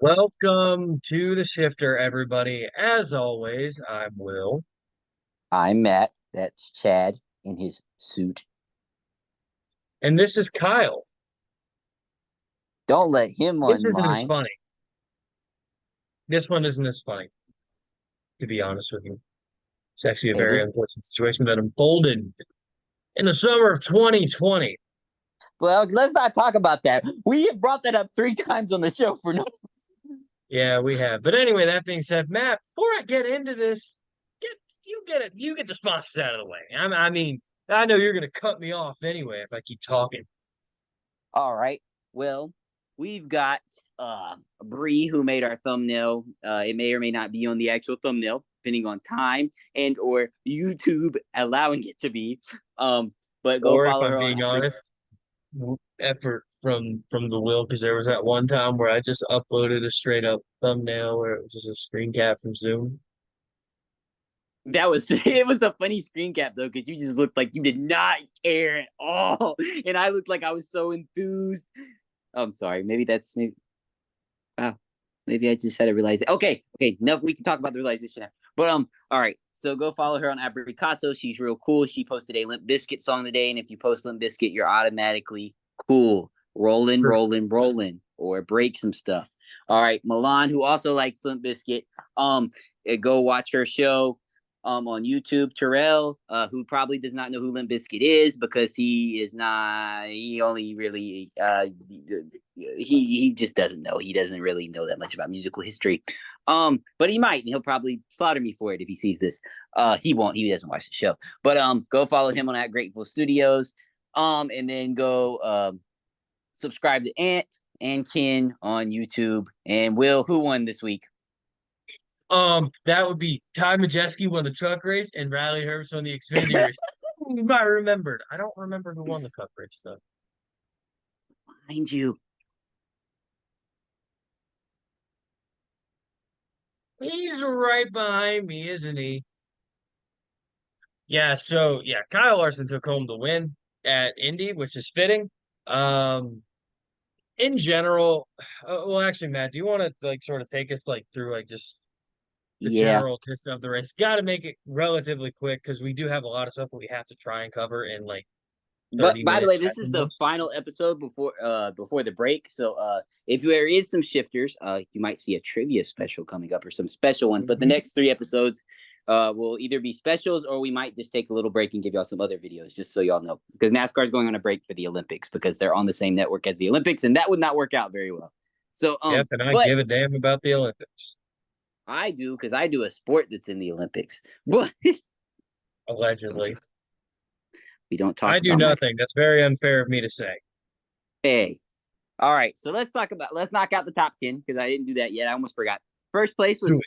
Welcome to the shifter, everybody. As always, I'm Will. I'm Matt. That's Chad in his suit. And this is Kyle. Don't let him This isn't as online. funny. This one isn't as funny, to be honest with you. It's actually a It very is. unfortunate situation that unfolded in the summer of 2020. Well, let's not talk about that. We have brought that up 3 times on the show for no. Yeah, we have. But anyway, that being said, Matt, before I get into this, you get the sponsors out of the way. I mean, I know you're gonna cut me off anyway if I keep talking. All right. Well, we've got Bree who made our thumbnail. It may or may not be on the actual thumbnail, depending on time and or YouTube allowing it to be. But go Or if follow I'm her on being honest, effort from the will because there was that one time where I just uploaded a straight up thumbnail where it was just a screen cap from Zoom. That was it was a funny screen cap though, because you just looked like you did not care at all. And I looked like I was so enthused. I'm sorry. Maybe wow. Maybe I just had to realize it. Okay, no, we can talk about the realization now. But all right. So go follow her on Abricasso. She's real cool. She posted a Limp Bizkit song today, and if you post Limp Bizkit, you're automatically cool. Rolling, True. rolling, rolling, or break some stuff. All right, Milan, who also likes Limp Bizkit, go watch her show on YouTube. Terrell, who probably does not know who Limp Bizkit is because he is not. He only really he just doesn't know. He doesn't really know that much about musical history. But he might, and he'll probably slaughter me for it if he sees this. He won't. He doesn't watch the show. But go follow him on at Grateful Studios. And then go subscribe to Ant and Ken on YouTube. And Will, who won this week? That would be Ty Majeski won the truck race and Riley Herbst won the Xfinity race. I remembered. I don't remember who won the cup race though. Behind you. He's right behind me, isn't he? Yeah, so yeah, Kyle Larson took home the win at Indy, which is fitting. Um, in general, well, actually, Matt, do you want to like sort of take us like through like just the Yeah. general gist of the race? Got to make it relatively quick because we do have a lot of stuff that we have to try and cover in like But 30 by the minutes way, at this is the the most. final episode before the break. So if there is some shifters, you might see a trivia special coming up or some special ones. But the Mhm. next 3 episodes will either be specials or we might just take a little break and give y'all some other videos just so y'all know. Because NASCAR is going on a break for the Olympics because they're on the same network as the Olympics, and that would not work out very well. So Yep, and I but give a damn about the Olympics, I do because I do a sport that's in the Olympics. But allegedly. we don't I talk do about my nothing. That's very unfair of me to say. pay. All right, so let's knock out the top 10 because I didn't do that yet. I almost forgot. First place Do was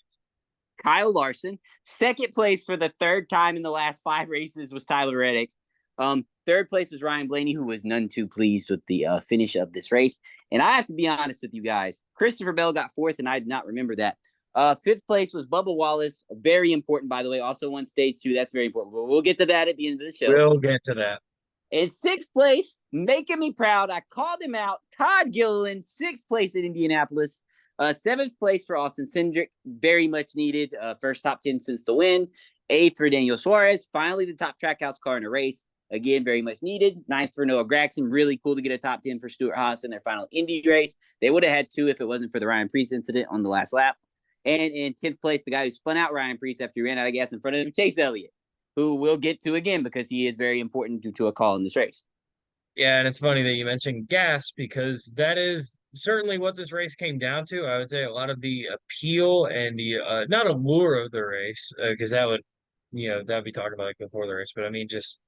Kyle Larson. Second place for the third time in the last 5 races was Tyler Reddick. Third place was Ryan Blaney, who was none too pleased with the finish of this race. And I have to be honest with you guys. Christopher Bell got fourth, and I did not remember that. Fifth place was Bubba Wallace. Very important, by the way. Also won stage 2. That's very important. But we'll get to that at the end of the show. We'll get to that. In sixth place, making me proud, I called him out. Todd Gilliland, sixth place in Indianapolis. Seventh place for Austin Cindric, very much needed. First top 10 since the win. Eighth for Daniel Suarez, finally the top trackhouse car in a race. Again, very much needed. Ninth for Noah Gragson, really cool to get a top 10 for Stuart Haas in their final Indy race. They would have had 2 if it wasn't for the Ryan Preece incident on the last lap. And in 10th place, the guy who spun out Ryan Preece after he ran out of gas in front of him, Chase Elliott, who we'll get to again because he is very important due to a call in this race. Yeah, and it's funny that you mentioned gas because that is certainly what this race came down to. I would say a lot of the appeal and the not allure of the race because that would that'd be talking about like before the race, but I mean just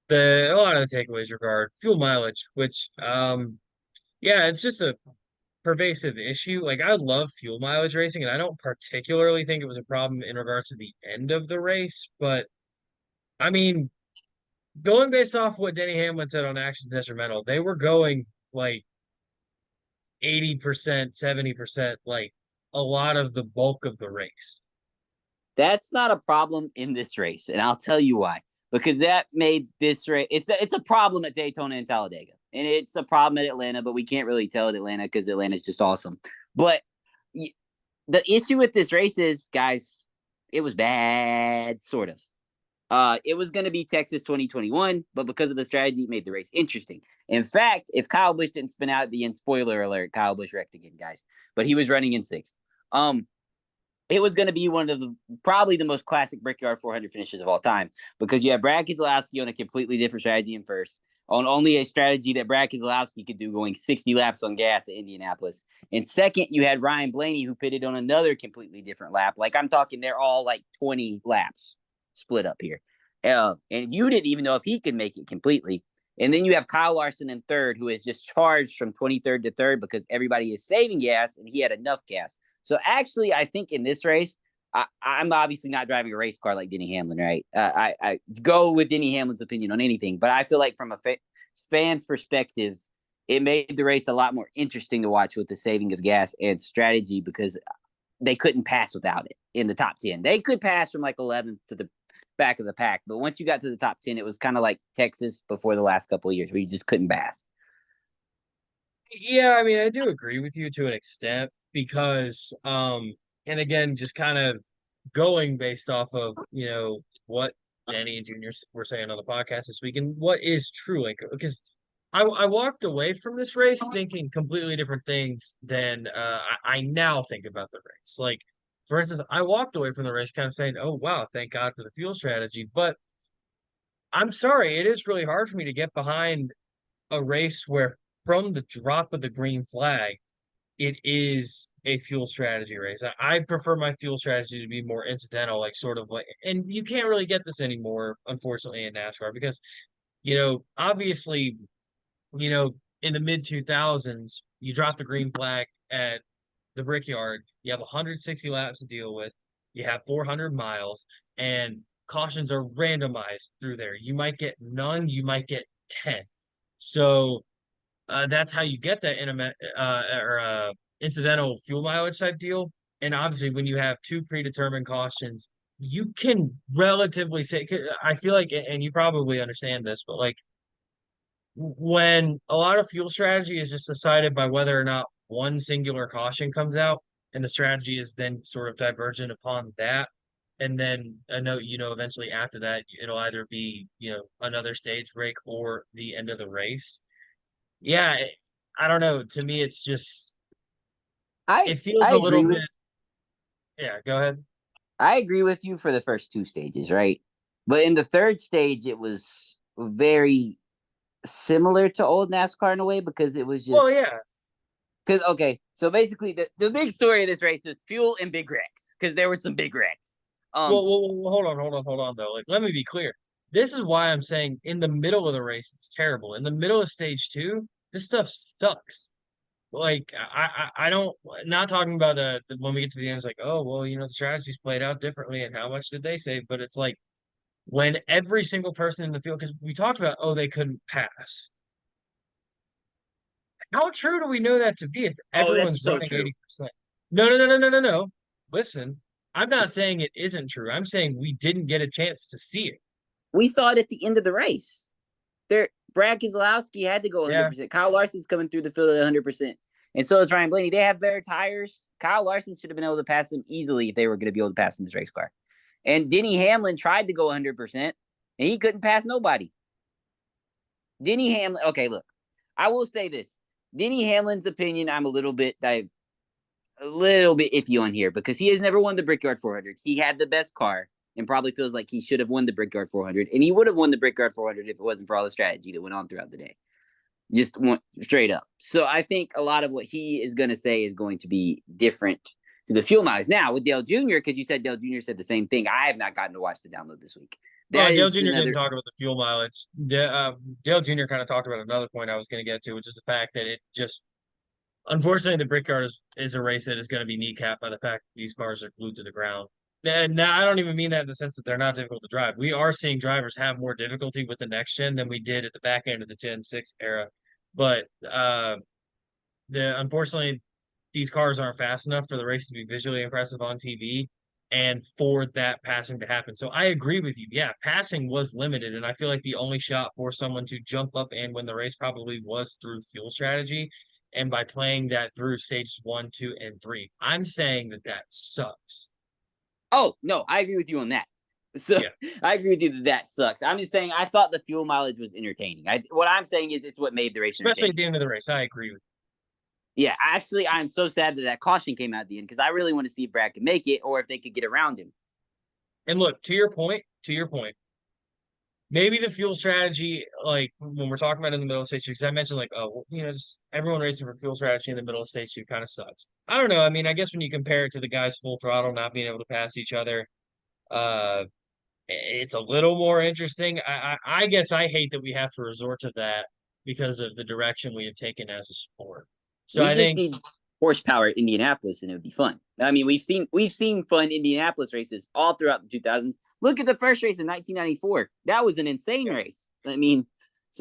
the a lot of the takeaways regard fuel mileage, which yeah, it's just a pervasive issue. Like I love fuel mileage racing, and I don't particularly think it was a problem in regards to the end of the race, but I mean going based off what Denny Hamlin said on Action Detrimental, they were going like 80%, 70%, like a lot of the bulk of the race. That's not a problem in this race, and I'll tell you why. Because that made this race it's a problem at Daytona and Talladega. and it's a problem at Atlanta, but we can't really tell at Atlanta because Atlanta's just awesome. But the issue with this race is, guys, it was bad, sort of. It was going to be Texas 2021, but because of the strategy, it made the race interesting. In fact, if Kyle Busch didn't spin out at the end, spoiler alert, Kyle Busch wrecked again, guys. But he was running in sixth. It was going to be one of probably the most classic Brickyard 400 finishes of all time, because you have Brad Keselowski on a completely different strategy in first, on only a strategy that Brad Keselowski could do, going 60 laps on gas at Indianapolis. And second, you had Ryan Blaney, who pitted on another completely different lap. Like, I'm talking, they're all like 20 laps split up here. And you didn't even know if he could make it completely. And then you have Kyle Larson in third, who is just charged from 23rd to third because everybody is saving gas, and he had enough gas. So actually, I think in this race, I'm obviously not driving a race car like Denny Hamlin, right? I go with Denny Hamlin's opinion on anything, but I feel like from a fan's perspective, it made the race a lot more interesting to watch with the saving of gas and strategy, because they couldn't pass without it in the top 10. They could pass from like 11th to the back of the pack, but once you got to the top 10, it was kind of like Texas before the last couple of years, where you just couldn't pass. Yeah, I mean, I do agree with you to an extent, because and again, just kind of going based off of, what Danny and Junior were saying on the podcast this week, and what is true, like, because I walked away from this race thinking completely different things than I now think about the race. Like, for instance, I walked away from the race kind of saying, "Oh wow, thank God for the fuel strategy." But I'm sorry, it is really hard for me to get behind a race where, from the drop of the green flag, it is a fuel strategy race. I prefer my fuel strategy to be more incidental, like, sort of like, and you can't really get this anymore, unfortunately, in NASCAR, because, obviously, in the mid 2000s, you drop the green flag at the Brickyard, you have 160 laps to deal with, you have 400 miles, and cautions are randomized through there. You might get none, you might get 10. So that's how you get that incidental fuel mileage type deal. And obviously, when you have two predetermined cautions, you can relatively say, I feel like, and you probably understand this, but like, when a lot of fuel strategy is just decided by whether or not one singular caution comes out, and the strategy is then sort of divergent upon that. And then I know, eventually after that, it'll either be, another stage break or the end of the race. Yeah, I don't know. To me, it's just, I it feels I a little agree bit. with Yeah, go ahead. I agree with you for the first two stages, right? But in the third stage, it was very similar to old NASCAR in a way, because it was Well, just yeah. because okay, so basically the big story of this race is fuel and big wrecks, because there were some big wrecks. Well, hold on, though. Like, let me be clear. This is why I'm saying in the middle of the race, it's terrible. In the middle of stage two, this stuff sucks. Like, I don't, not talking about when we get to the end, it's like, oh, well, the strategies played out differently and how much did they save? But it's like, when every single person in the field, because we talked about, oh, they couldn't pass. How true do we know that to be if Oh, that's everyone's so running true. 80%? No. Listen, I'm not saying it isn't true. I'm saying we didn't get a chance to see it. We saw it at the end of the race. There, Brad Keselowski had to go Yeah. 100%. Kyle Larson's coming through the field at 100%. And so is Ryan Blaney. They have better tires. Kyle Larson should have been able to pass them easily if they were going to be able to pass in this race car. And Denny Hamlin tried to go 100%, and he couldn't pass nobody. Denny Hamlin, okay, look, I will say this. Denny Hamlin's opinion, I'm a little bit iffy on here, because he has never won the Brickyard 400. He had the best car and probably feels like he should have won the Brickyard 400, and he would have won the Brickyard 400 if it wasn't for all the strategy that went on throughout the day. Just straight up. So I think a lot of what he is going to say is going to be different to the fuel mileage. Now, with Dale Jr., because you said Dale Jr. said the same thing, I have not gotten to watch the download this week. Oh, That Dale is Jr. didn't another. talk about the fuel mileage. Dale Jr. kind of talked about another point I was going to get to, which is the fact that it just, unfortunately, the Brickyard is a race that is going to be kneecapped by the fact that these cars are glued to the ground. And now I don't even mean that in the sense that they're not difficult to drive. We are seeing drivers have more difficulty with the next gen than we did at the back end of the Gen 6 era. But unfortunately, these cars aren't fast enough for the race to be visually impressive on TV. and for that passing to happen. So I agree with you. Yeah, passing was limited, and I feel like the only shot for someone to jump up and win the race probably was through fuel strategy and by playing that through stages 1, 2, and 3. I'm saying that that sucks. Oh, no, I agree with you on that. So Yeah, I agree with you that that sucks. I'm just saying I thought the fuel mileage was entertaining. What I'm saying is it's what made the race especially at entertaining. the end of the race. I agree with Yeah, actually, I'm so sad that that caution came out at the end because I really want to see if Brad can make it or if they could get around him. you. And look, to your point, maybe the fuel strategy, like when we're talking about in the middle of stage two, because I mentioned like, oh, well, just everyone racing for fuel strategy in the middle of stage two kind of sucks. I don't know. I mean, I guess when you compare it to the guys full throttle not being able to pass each other, uh, it's a little more interesting. I guess I hate that we have to resort to that because of the direction we have taken as a sport. So We I just think, need horsepower at Indianapolis, and it would be fun. I mean, we've seen fun Indianapolis races all throughout the 2000s. Look at the first race in 1994. That was an insane race. I mean,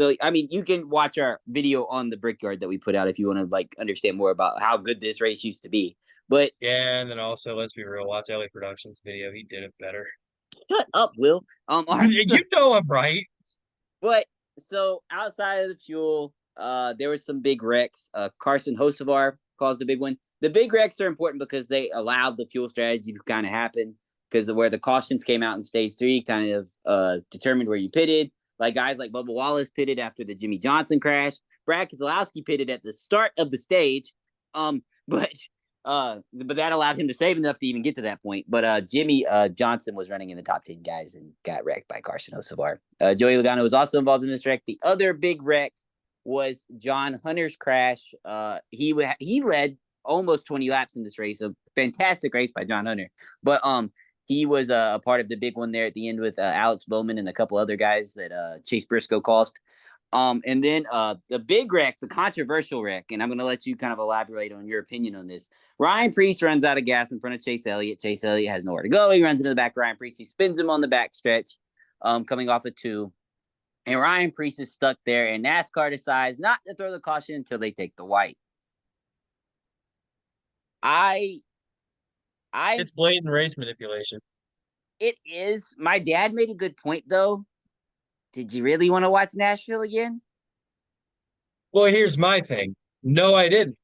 you can watch our video on the Brickyard that we put out if you want to like understand more about how good this race used to be. But yeah, and then also let's be real, watch Ellie Productions video. He did it better. shut up, Will. All right, so, You know I'm right. but so outside of the fuel, there were some big wrecks. Carson Hocevar caused a big one. The big wrecks are important because they allowed the fuel strategy to kind of happen. Because where the cautions came out in stage 3, kind of determined where you pitted. Like guys like Bubba Wallace pitted after the Jimmy Johnson crash. Brad Keselowski pitted at the start of the stage. But but that allowed him to save enough to even get to that point. But Jimmy Johnson was running in the top 10 guys and got wrecked by Carson Hocevar. Joey Logano was also involved in this wreck. The other big wreck was John Hunter's crash. He led almost 20 laps in this race. A fantastic race by John Hunter. But he was a part of the big one there at the end with Alex Bowman and a couple other guys that Chase Briscoe caused. And then the big wreck, the controversial wreck, and I'm going to let you kind of elaborate on your opinion on this. Ryan Preece runs out of gas in front of Chase Elliott. Chase Elliott has nowhere to go. He runs into the back of Ryan Preece. He spins him on the back stretch, coming off of 2. And Ryan Preece is stuck there, and NASCAR decides not to throw the caution until they take the white. I It's blatant race manipulation. It is. My dad made a good point, though. Did you really want to watch Nashville again? Well, here's my thing. No, I didn't.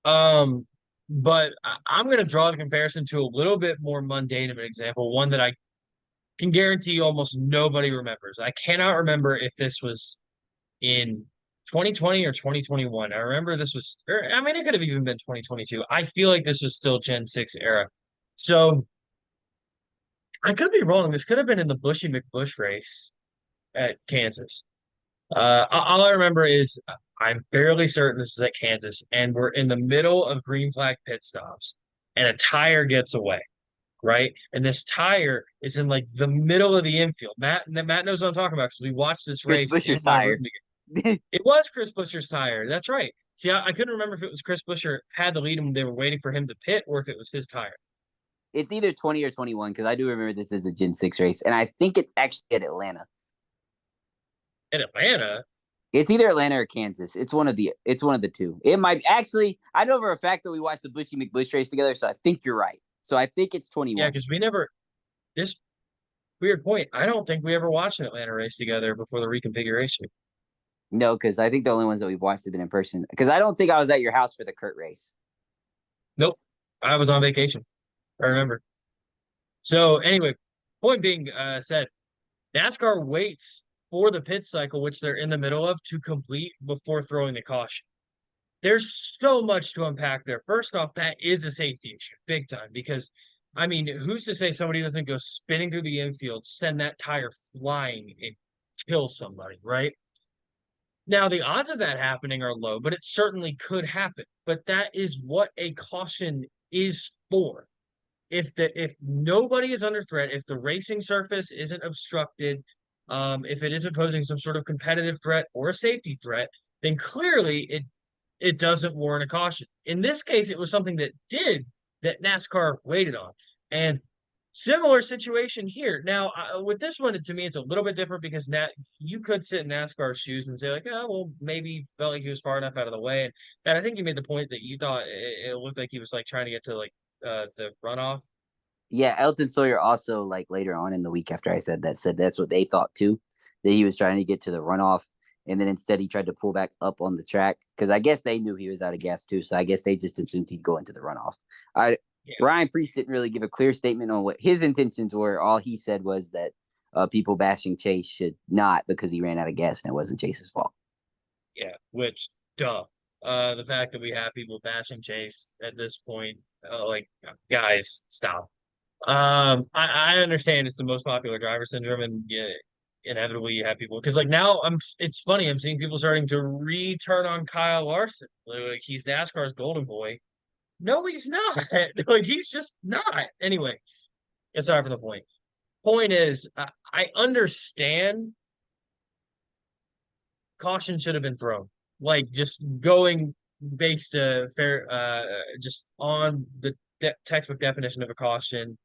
But I'm going to draw the comparison to a little bit more mundane of an example, one that I can guarantee almost nobody remembers. I cannot remember if this was in 2020 or 2021. I remember this was, I mean, it could have even been 2022. I feel like this was still Gen 6 era. So I could be wrong. This could have been in the Bushy McBush race at Kansas. All I remember is I'm fairly certain this is at Kansas, and we're in the middle of green flag pit stops, and a tire gets away, right? And this tire is in like the middle of the infield. Matt knows what I'm talking about because we watched this Chris race in Buescher's my tire. room together. It was Chris Buescher's tire. That's right. See, I couldn't remember if it was Chris Buescher had the lead and they were waiting for him to pit, or if it was his tire. It's either 20 or 21 because I do remember this is a Gen 6 race, and I think it's actually at Atlanta. In Atlanta, It's either Atlanta or Kansas. It's one of the two. It might actually. I know for a fact that we watched the Bushy McBush race together, so I think you're right. So I think it's 21. yeah, because we never. This weird point. I don't think we ever watched an Atlanta race together before the reconfiguration. No, because I think the only ones that we've watched have been in person. Because I don't think I was at your house for the Kurt race. Nope, I was on vacation. I remember. So anyway, point being said, NASCAR waits for the pit cycle, which they're in the middle of, to complete before throwing the caution. There's so much to unpack there. First off, that is a safety issue, big time, because I mean, who's to say somebody doesn't go spinning through the infield, send that tire flying, and kill somebody, right? Now, the odds of that happening are low, but it certainly could happen. But that is what a caution is for. If nobody is under threat, if the racing surface isn't obstructed, if it isn't posing some sort of competitive threat or a safety threat, then clearly it doesn't warrant a caution. In this case, it was something that NASCAR waited on. And similar situation here. Now, with this one, to me, it's a little bit different because you could sit in NASCAR's shoes and say, like, oh, well, maybe he felt like he was far enough out of the way. And I think you made the point that you thought it looked like he was like trying to get to like the runoff. Yeah, Elton Sawyer also, like, later on in the week after I said that's what they thought too, that he was trying to get to the runoff, and then instead he tried to pull back up on the track because I guess they knew he was out of gas too, so I guess they just assumed he'd go into the runoff. I Yeah, Ryan Priest didn't really give a clear statement on what his intentions were. All he said was that people bashing Chase should not because he ran out of gas and it wasn't Chase's fault. yeah. Which, duh. The fact that we have people bashing Chase at this point, like, guys, stop. I understand it's the most popular driver syndrome, and yeah, inevitably you have people because like now it's funny, I'm seeing people starting to return on Kyle Larson. Like he's NASCAR's golden boy. No, he's not. Like he's just not. Anyway, it's not for the point. Point is, I understand caution should have been thrown. Like just going based fair just on the textbook definition of a caution.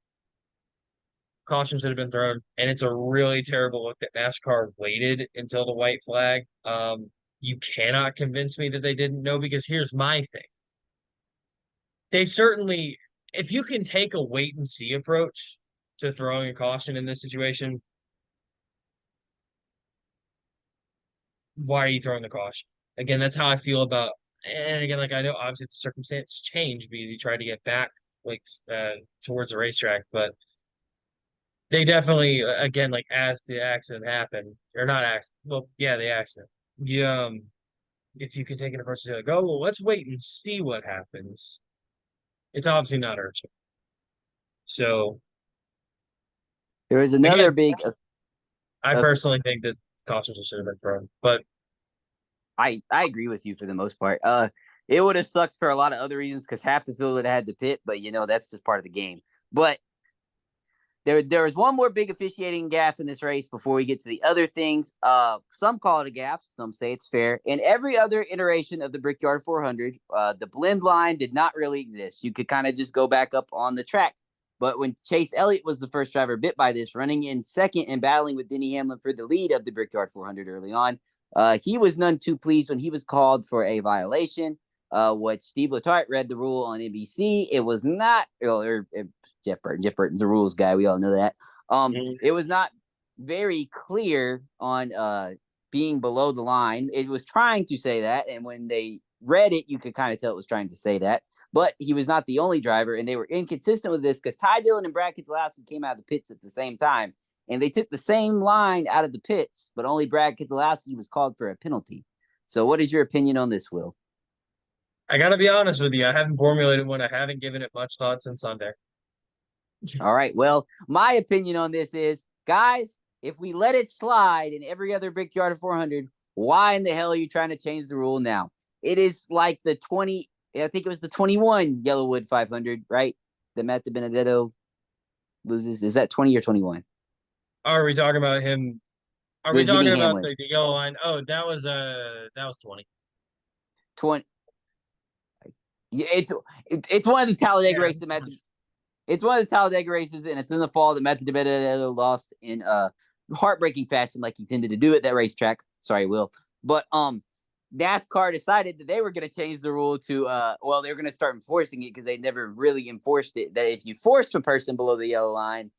Caution should have been thrown, and it's a really terrible look that NASCAR waited until the white flag. You cannot convince me that they didn't know because here's my thing. They certainly, if you can take a wait and see approach to throwing a caution in this situation, why are you throwing the caution? Again, that's how I feel about, and again, like I know obviously the circumstance changed because he tried to get back like towards the racetrack, but they definitely again like as the accident happened or not accident, well, yeah, the accident. Yeah, if you can take an approach to like, oh well, let's wait and see what happens. It's obviously not urgent. So There was another again, big. I personally think that caution should have been thrown, but I agree with you for the most part. It would have sucked for a lot of other reasons because half the field would have had to pit, but that's just part of the game. But there was one more big officiating gaffe in this race before we get to the other things. Some call it a gaffe, some say it's fair. In every other iteration of the Brickyard 400, the blend line did not really exist. You could kind of just go back up on the track. But when Chase Elliott was the first driver bit by this, running in second and battling with Denny Hamlin for the lead of the Brickyard 400 early on, he was none too pleased when he was called for a violation. What Steve Letarte read the rule on NBC, it was not, or Jeff Burton. Jeff Burton's a rules guy. We all know that. It was not very clear on being below the line. It was trying to say that, and when they read it, you could kind of tell it was trying to say that. But he was not the only driver, and they were inconsistent with this because Ty Dillon and Brad Keselowski came out of the pits at the same time, and they took the same line out of the pits, but only Brad Keselowski was called for a penalty. So, what is your opinion on this, Will? I gotta be honest with you, I haven't formulated one. I haven't given it much thought since Sunday. All right. Well, my opinion on this is, guys, if we let it slide in every other Brickyard of 400, why in the hell are you trying to change the rule now? It is like the 20, I think it was the 21 Yellowwood 500, right? That Matt DiBenedetto loses. Is that 20 or 21? Are we talking about him? Are we With Denny talking about Hamlin. the yellow line? Oh, that was 20. 20. Yeah, it's one of the Talladega Yeah. races that it's one of the Talladega races, and it's in the fall that Matt DiBenedetto lost in heartbreaking fashion, like he tended to do at that racetrack. Sorry, Will. But NASCAR decided that they were going to change the rule to they were going to start enforcing it because they never really enforced it. That if you forced a person below the yellow line,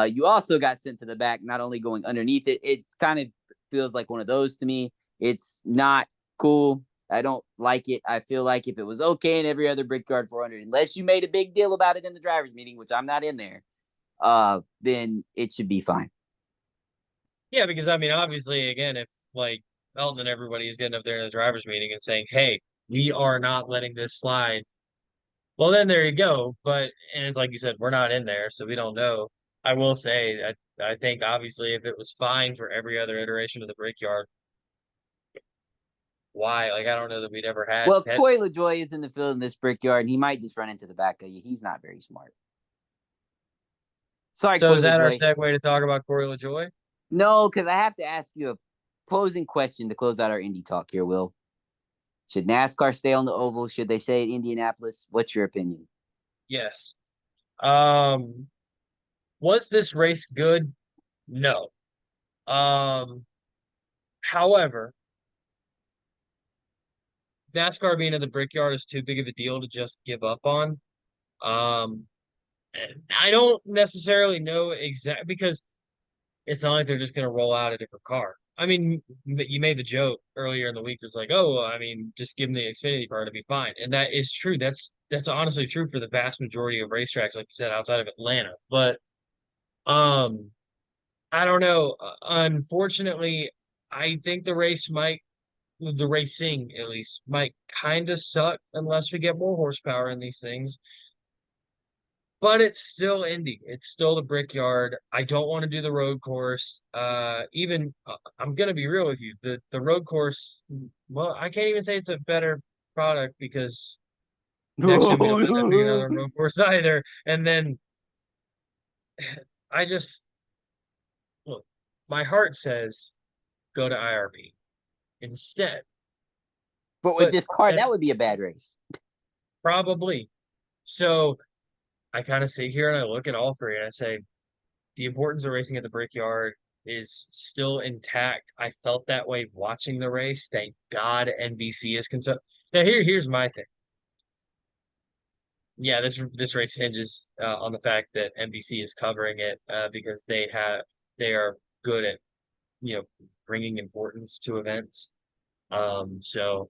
you also got sent to the back, not only going underneath it. It kind of feels like one of those to me. It's not cool. I don't like it. I feel like if it was okay in every other Brickyard 400, unless you made a big deal about it in the drivers' meeting, which I'm not in there, then it should be fine. Yeah, because I mean, obviously, again, if like Elton and everybody is getting up there in the drivers' meeting and saying, "Hey, we are not letting this slide," well, then there you go. But and it's like you said, we're not in there, so we don't know. I will say, I think obviously, if it was fine for every other iteration of the Brickyard, why? Like, I don't know that we'd ever Well, had. Corey LaJoie is in the field in this Brickyard, and he might just run into the back of you. He's not very smart. Sorry, So Corey is that our LaJoie. segue to talk about Corey LaJoie? No, because I have to ask you a posing question to close out our Indy talk here, Will. Should NASCAR stay on the oval? Should they stay at Indianapolis? What's your opinion? Yes. Um, was this race good? No. Um, However, NASCAR being in the Brickyard is too big of a deal to just give up on. Um, I don't necessarily know exactly because it's not like they're just going to roll out a different car. I mean, you made the joke earlier in the week. It's like, oh, well, I mean, just give them the Xfinity car to be fine, and that is true. That's honestly true for the vast majority of racetracks, like you said, outside of Atlanta. But um, I don't know. Unfortunately, I think the racing at least, might kind of suck unless we get more horsepower in these things. But it's still Indy. It's still the Brickyard. I don't want to do the road course. Even I'm gonna be real with you. The road course, well, I can't even say it's a better product because next year we don't end up doing another road course either. And then I just look, my heart says go to IRB instead. But with But this car, and that would be a bad race. probably. So I kind of sit here and I look at all three and I say, the importance of racing at the Brickyard is still intact. I felt that way watching the race. Thank God NBC is concerned. Now here's my thing. Yeah, this race hinges on the fact that NBC is covering it because they are good at bringing importance to events. So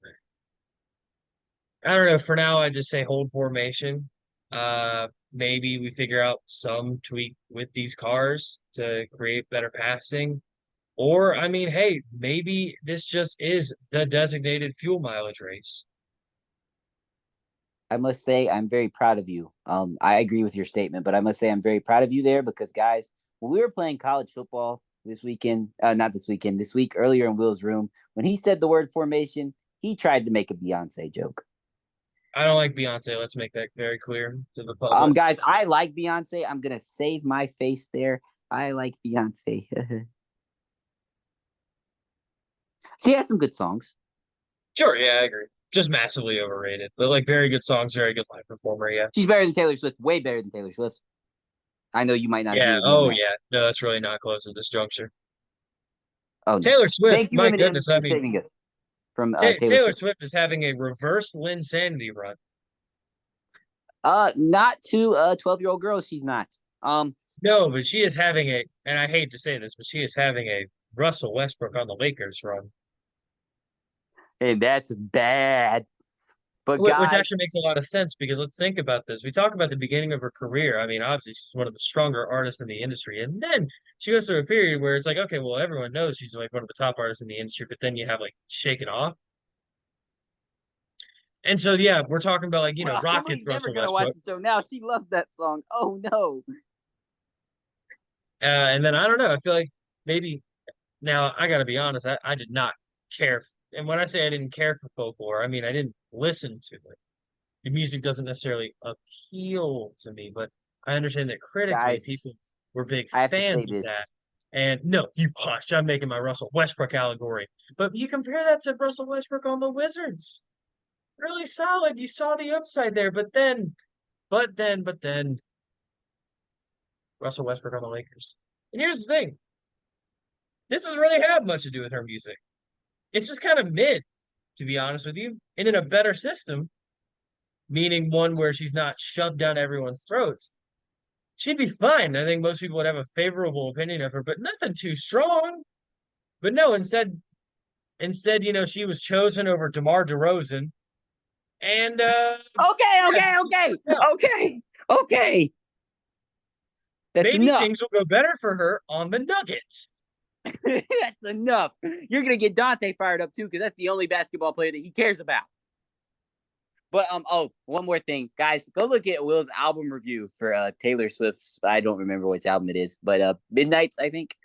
I don't know. For now, I just say hold formation. Maybe we figure out some tweak with these cars to create better passing. Or, I mean, hey, maybe this just is the designated fuel mileage race. I must say I'm very proud of you. I agree with your statement, but I must say I'm very proud of you there because, guys, when we were playing college football this weekend, not this weekend, this week earlier in Will's room, when he said the word formation, he tried to make a Beyonce joke. I don't like Beyonce. Let's make that very clear to the public. Guys, I like Beyonce. I'm gonna save my face there. I like Beyonce. She has some good songs. Sure, yeah, I agree. Just massively overrated, but like very good songs, very good live performer. Yeah, She's better than Taylor Swift. Way better than Taylor Swift. I know you might not agree yeah. with me on Oh, that. yeah. No, that's really not close at this juncture. Oh no. Taylor Swift, Thank you, my Eminem, goodness. I for mean, saving it from Taylor Taylor Swift. Swift is having a reverse Linsanity run. Not to 12-year-old girls. She's not. No, but she is having and I hate to say this, but she is having a Russell Westbrook on the Lakers run. And that's bad. But Which guys, actually makes a lot of sense because let's think about this. We talk about the beginning of her career. I mean, obviously she's one of the stronger artists in the industry, and then she goes through a period where it's like, okay, well, everyone knows she's like one of the top artists in the industry, but then you have like Shake It Off, and so yeah, we're talking about like well, Rockets Emily's never Russell gonna watch Westbrook, the show now. She loves that song. Oh no. and then I don't know. I feel like maybe now I got to be honest. I did not care, and when I say I didn't care for folklore, I mean I didn't listen to it. The music doesn't necessarily appeal to me, but I understand that critically Guys, people were big I have to say fans of this. that. And no, you hush, I'm making my Russell Westbrook allegory. But you compare that to Russell Westbrook on the Wizards. Really solid. You saw the upside there, but then Russell Westbrook on the Lakers. And here's the thing. This doesn't really have much to do with her music. It's just kind of mid, to be honest with you. And in a better system, meaning one where she's not shoved down everyone's throats, she'd be fine. I think most people would have a favorable opinion of her, but nothing too strong. But no, instead, she was chosen over DeMar DeRozan, and yeah, Okay. That's maybe enough. things will go better for her on the Nuggets. That's enough. You're gonna get Dante fired up too, because that's the only basketball player that he cares about. But one more thing, guys, go look at Will's album review for Taylor Swift's. I don't remember which album it is, but Midnight's, I think.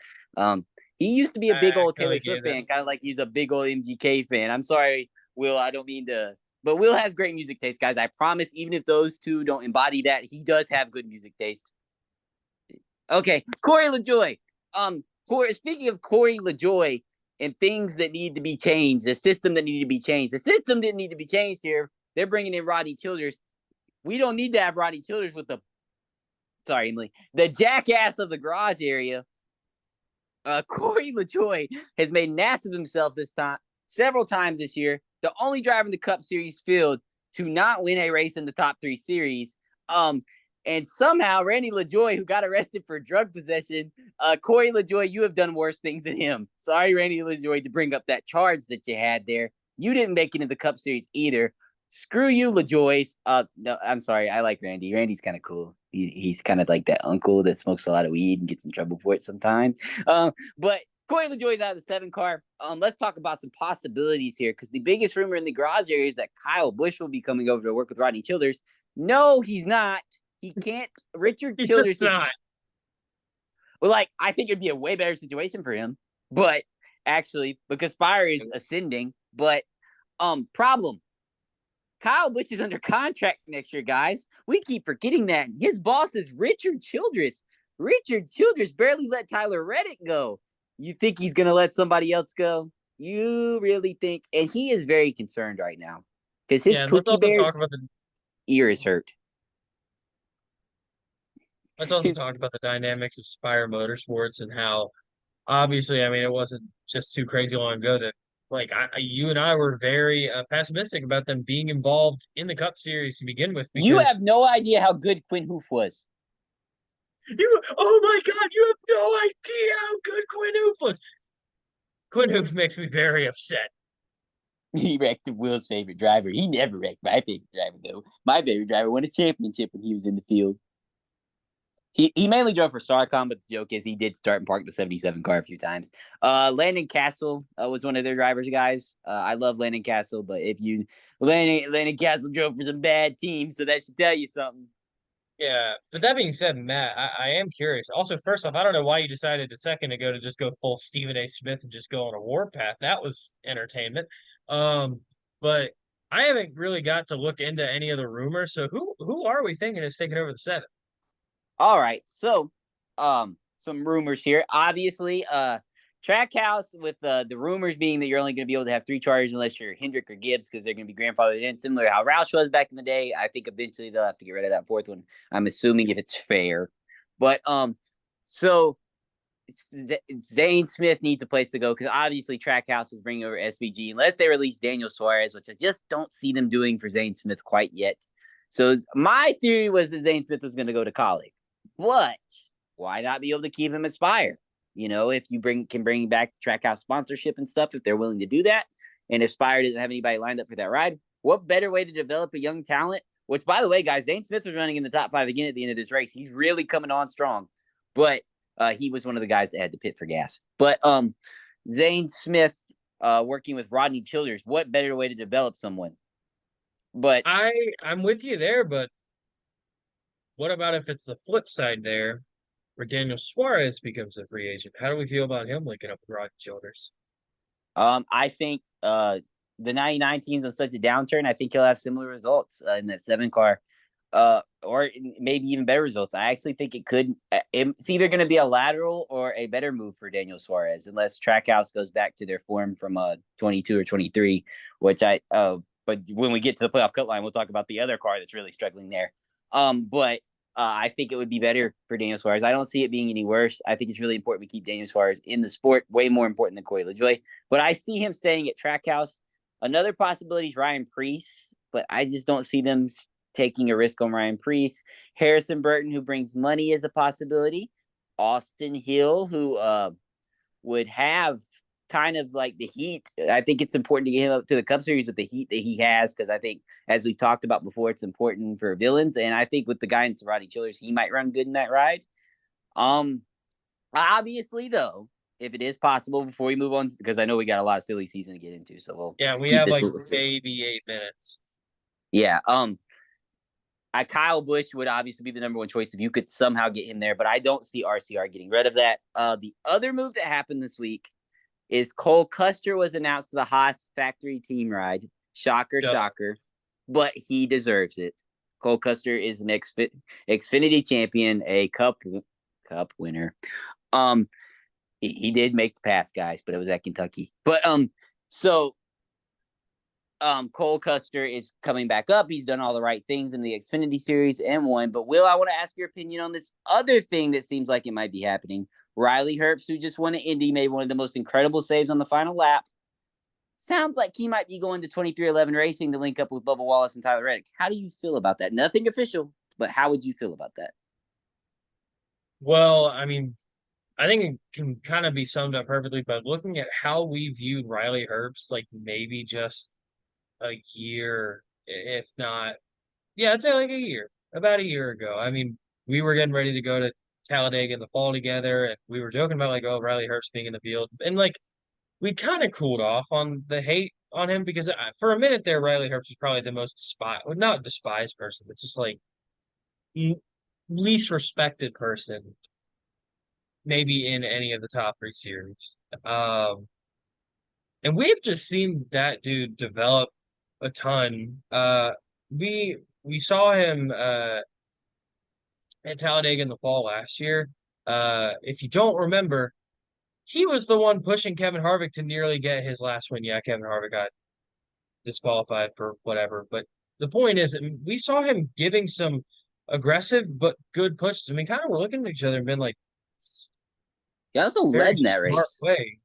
He used to be a big I old Taylor accidentally Swift gave fan, kind of like he's a big old MGK fan. I'm sorry, Will, I don't mean to, but Will has great music taste, guys. I promise, even if those two don't embody that, he does have good music taste. Okay, Corey LaJoie. Speaking of Corey LaJoie and things that need to be changed, the system that needed to be changed. The system didn't need to be changed here. They're bringing in Rodney Childers. We don't need to have Rodney Childers with Emily, the jackass of the garage area. Corey LaJoie has made an ass of himself several times this year. The only driver in the Cup Series field to not win a race in the top 3 series. And And somehow Randy LaJoie, who got arrested for drug possession, Corey LaJoie, you have done worse things than him. Sorry, Randy LaJoie, to bring up that charge that you had there. You didn't make it in the Cup Series either. Screw you, LaJoie. No, I'm sorry. I like Randy. Randy's kind of cool. He's kind of like that uncle that smokes a lot of weed and gets in trouble for it sometimes. But Corey LaJoie's out of the 7 car. Let's talk about some possibilities here, because the biggest rumor in the garage area is that Kyle Busch will be coming over to work with Rodney Childers. No, he's not. He can't. Richard He's Childers just not. Well, like, I think it'd be a way better situation for him. But actually, because Spire is ascending. But problem. Kyle Busch is under contract next year, guys. We keep forgetting that. His boss is Richard Childress. Richard Childress barely let Tyler Reddick go. You think he's going to let somebody else go? You really think? And he is very concerned right now because his Pookie Bear's ear is hurt. Let's also talk about the dynamics of Spire Motorsports and how, obviously, I mean, it wasn't just too crazy long ago that, like, you and I were very pessimistic about them being involved in the Cup Series to begin with. You have no idea how good Quinn Hoof was. Oh my God, you have no idea how good Quinn Hoof was. Quinn Hoof makes me very upset. He wrecked Will's favorite driver. He never wrecked my favorite driver, though. My favorite driver won a championship when he was in the field. He mainly drove for Starcom, but the joke is he did start and park the 77 car a few times. Landon Castle was one of their drivers, guys. I love Landon Castle, but if you Landon Castle drove for some bad teams, so that should tell you something. Yeah, but that being said, Matt, I am curious. Also, first off, I don't know why you decided a second ago to just go full Stephen A. Smith and just go on a warpath. That was entertainment. But I haven't really got to look into any of the rumors. So who are we thinking is taking over the 7? All right, so some rumors here. Obviously, Trackhouse with the rumors being that you're only going to be able to have 3 chargers unless you're Hendrick or Gibbs because they're going to be grandfathered in, similar to how Roush was back in the day. I think eventually they'll have to get rid of that 4th one. I'm assuming if it's fair, but so Zane Smith needs a place to go because obviously Trackhouse is bringing over SVG unless they release Daniel Suarez, which I just don't see them doing for Zane Smith quite yet. So my theory was that Zane Smith was going to go to college. But why not be able to keep him at Spire? You know, if you can bring back Trackhouse sponsorship and stuff, if they're willing to do that, and if Spire doesn't have anybody lined up for that ride, what better way to develop a young talent? Which, by the way, guys, Zane Smith was running in the top 5 again at the end of this race. He's really coming on strong, but he was one of the guys that had to pit for gas. But Zane Smith working with Rodney Childers, what better way to develop someone? But I'm with you there, but what about if it's the flip side there, where Daniel Suarez becomes a free agent? How do we feel about him linking up with Rodney Childers? I think the 99 team's on such a downturn. I think he'll have similar results in that 7 car, or maybe even better results. I actually think it could. It's either going to be a lateral or a better move for Daniel Suarez, unless Trackhouse goes back to their form from 22 or 23, which but when we get to the playoff cut line, we'll talk about the other car that's really struggling there. But I think it would be better for Daniel Suarez. I don't see it being any worse. I think it's really important we keep Daniel Suarez in the sport, way more important than Corey LaJoie. But I see him staying at Trackhouse. Another possibility is Ryan Preece, but I just don't see them taking a risk on Ryan Preece. Harrison Burton, who brings money, is a possibility. Austin Hill, who would have kind of like the heat. I think it's important to get him up to the Cup Series with the heat that he has, because I think, as we've talked about before, it's important for villains. And I think with the guidance of Rodney Childers, he might run good in that ride. Obviously, though, if it is possible, before we move on, because I know we got a lot of silly season to get into, so we have like maybe 8 minutes. Yeah. Kyle Busch would obviously be the number 1 choice if you could somehow get him there, but I don't see RCR getting rid of that. The other move that happened this week is Cole Custer was announced to the Haas factory team ride. Shocker, shocker, but he deserves it. Cole Custer is an Xfinity champion, a cup winner. He did make the pass, guys, but it was at Kentucky. But Cole Custer is coming back up. He's done all the right things in the Xfinity series and won. But Will, I want to ask your opinion on this other thing that seems like it might be happening. Riley Herbst, who just won an Indy, made one of the most incredible saves on the final lap. Sounds like he might be going to 2311 Racing to link up with Bubba Wallace and Tyler Reddick. How do you feel about that? Nothing official, But how would you feel about that? Well, I mean, I think it can kind of be summed up perfectly by looking at how we viewed Riley Herbst, like maybe just a year, if not, yeah, I'd say like a year, about a year ago. I mean, we were getting ready to go to Talladega in the fall together, and we were joking about like, oh, Riley Herbst being in the field, and like we kind of cooled off on the hate on him because for a minute there, Riley Herbst was probably the most despised, well, not despised person, but just like least respected person maybe in any of the top three series. And we've just seen that dude develop a ton. We saw him at Talladega in the fall last year. If you don't remember, he was the one pushing Kevin Harvick to nearly get his last win. Yeah, Kevin Harvick got disqualified for whatever, but the point is that we saw him giving some aggressive but good pushes. I mean, kind of we're looking at each other and been like, He also very led in that smart race. way.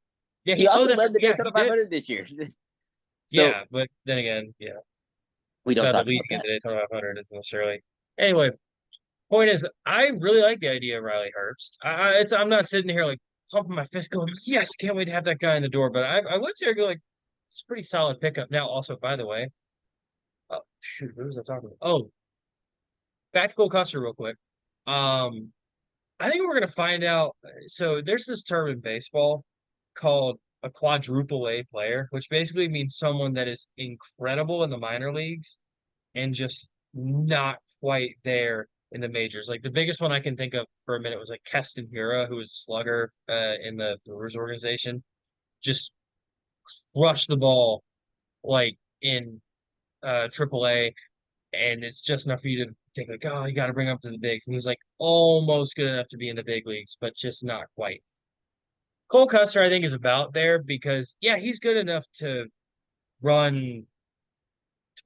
Yeah, He also that's led the yeah, Daytona he did. 500 this year. So Yeah, but then again, yeah, we it's don't not the talk leading about in that. the Daytona 500 isn't necessarily. Anyway, point is, I really like the idea of Riley Herbst. I'm not sitting here like pumping my fist, going, "Yes, can't wait to have that guy in the door." But I would say I go like, it's a pretty solid pickup. Now, also, by the way, oh shoot, what was I talking about? Oh, back to Cole Custer real quick. Um, I think we're gonna find out. So there's this term in baseball called a quadruple A player, which basically means someone that is incredible in the minor leagues and just not quite there in the majors. Like the biggest one I can think of for a minute was like Keston Hiura, who was a slugger in the Brewers organization, just crushed the ball like in AAA, and it's just enough for you to think like, oh, you got to bring him up to the bigs. And he's like almost good enough to be in the big leagues, but just not quite. Cole Custer, I think, is about there because yeah, he's good enough to run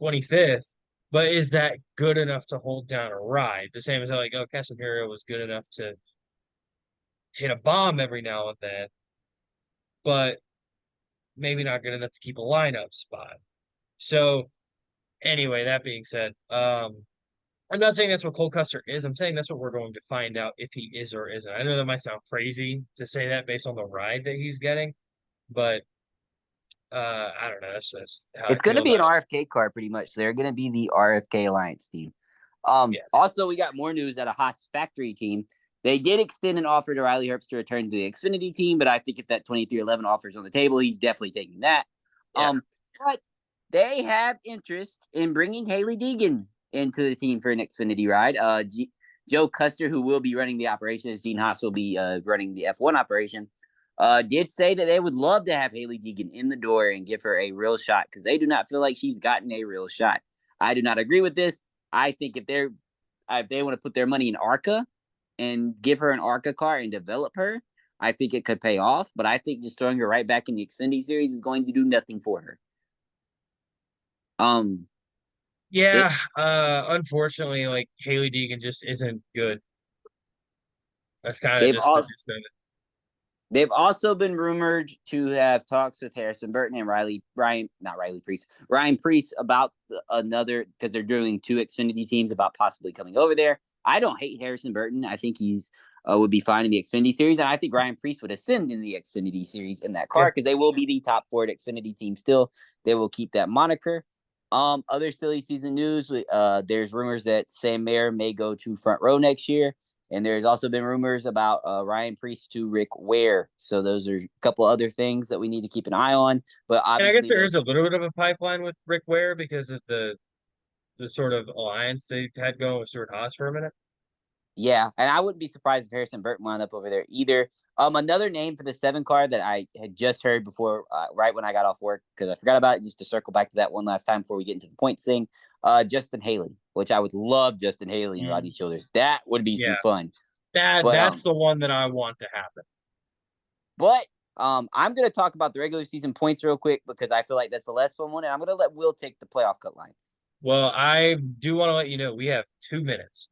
25th, but is that good enough to hold down a ride? The same as how like, oh, Casemiro was good enough to hit a bomb every now and then, but maybe not good enough to keep a lineup spot. So anyway, that being said, I'm not saying that's what Cole Custer is. I'm saying that's what we're going to find out if he is or isn't. I know that might sound crazy to say that based on the ride that he's getting, but I don't know. That's how I It's going feel to be an about RFK car pretty much. They're going to be the RFK Alliance team. it. Yeah. Also, we got more news at a Haas factory team. They did extend an offer to Riley Herbst to return to the Xfinity team, but I think if that 2311 offer is on the table, he's definitely taking that. Yeah. But they have interest in bringing Haley Deegan into the team for an Xfinity ride. Joe Custer, who will be running the operation, as Gene Haas will be running the F1 operation, did say that they would love to have Haley Deegan in the door and give her a real shot because they do not feel like she's gotten a real shot. I do not agree with this. I think if they want to put their money in ARCA and give her an ARCA car and develop her, I think it could pay off. But I think just throwing her right back in the Xfinity series is going to do nothing for her. Yeah, unfortunately, like Haley Deegan just isn't good. That's kind of They've just the also gist of it. They've also been rumored to have talks with Harrison Burton and Ryan Priest about another, because they're doing two Xfinity teams, about possibly coming over there. I don't hate Harrison Burton. I think he's would be fine in the Xfinity series, and I think Ryan Priest would ascend in the Xfinity series in that Yeah. car because they will be the top Ford Xfinity team still. They will keep that moniker. Other silly season news. There's rumors that Sam Mayer may go to Front Row next year. And there's also been rumors about Ryan Priest to Rick Ware. So those are a couple other things that we need to keep an eye on. But And I guess obviously, there is a little bit of a pipeline with Rick Ware because of the sort of alliance they had going with Stuart Haas for a minute. yeah. And I wouldn't be surprised if Harrison Burton wound up over there either. Another name for the 7 car that I had just heard before, right when I got off work, because I forgot about it, just to circle back to that one last time before we get into the points thing. Justin Haley, which I would love Justin Haley and Rodney Childers. That would be some Yeah, fun. But that's the one that I want to happen. But I'm going to talk about the regular season points real quick because I feel like that's the less fun one, and I'm going to let Will take the playoff cut line. Well, I do want to let you know we have 2 minutes.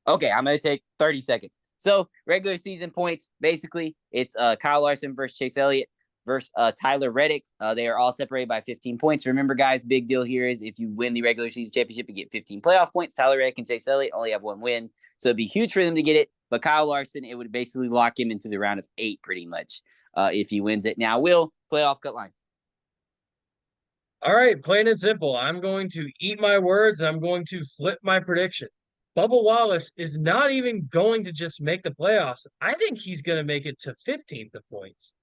Okay, I'm going to take 30 seconds. So regular season points, basically, it's Kyle Larson versus Chase Elliott. versus Tyler Reddick. They are all separated by 15 points. Remember, guys, big deal here is if you win the regular season championship, you get 15 playoff points. Tyler Reddick and Chase Elliott only have 1 win, so it'd be huge for them to get it. But Kyle Larson, it would basically lock him into the round of 8 pretty much if he wins it. Now, Will, playoff cut line. All right, plain and simple. I'm going to eat my words. I'm going to flip my prediction. Bubba Wallace is not even going to just make the playoffs. I think he's going to make it to 15th of points.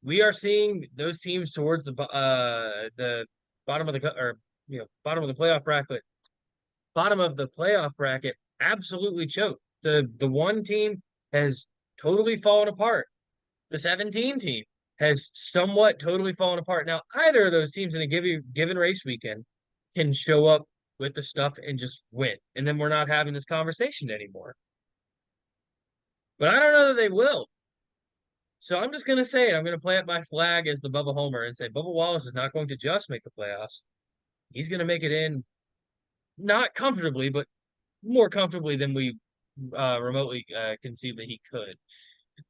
We are seeing those teams towards the bottom of the or bottom of the playoff bracket absolutely choke. The one team has totally fallen apart. The 17 team has somewhat totally fallen apart. Now, either of those teams in a given race weekend can show up with the stuff and just win. And then we're not having this conversation anymore. But I don't know that they will. So I'm just going to say it. I'm going to plant my flag as the Bubba Homer and say Bubba Wallace is not going to just make the playoffs. He's going to make it in not comfortably, but more comfortably than we remotely conceive that he could.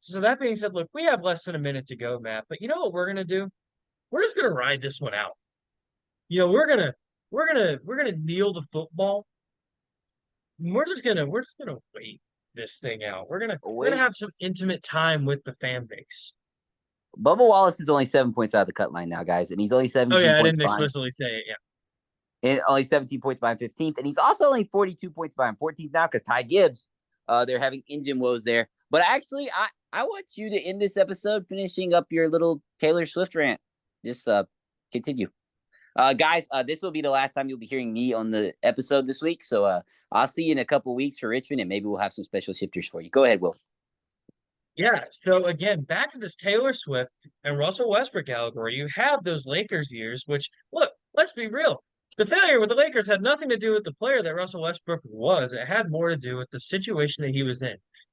So that being said, look, we have less than a minute to go, Matt. But you know what we're gonna do? We're just gonna ride this one out. We're gonna kneel the football. We're just gonna wait this thing out. We're gonna have some intimate time with the fan base. Bubba Wallace is only 7 points out of the cut line now, guys, and he's only 17 Oh yeah, I points didn't behind. explicitly say it. Yeah. And only 17 points behind 15th, and he's also only 42 points behind 14th now because Ty Gibbs, they're having engine woes there. But actually, I want you to end this episode finishing up your little Taylor Swift rant. Just continue. Guys, this will be the last time you'll be hearing me on the episode this week. So I'll see you in a couple weeks for Richmond, and maybe we'll have some special shifters for you. Go ahead, Will. Yeah. So again, back to this Taylor Swift and Russell Westbrook allegory. You have those Lakers years, which look, let's be real. The failure with the Lakers had nothing to do with the player that Russell Westbrook was. It had more to do with the situation that he was in.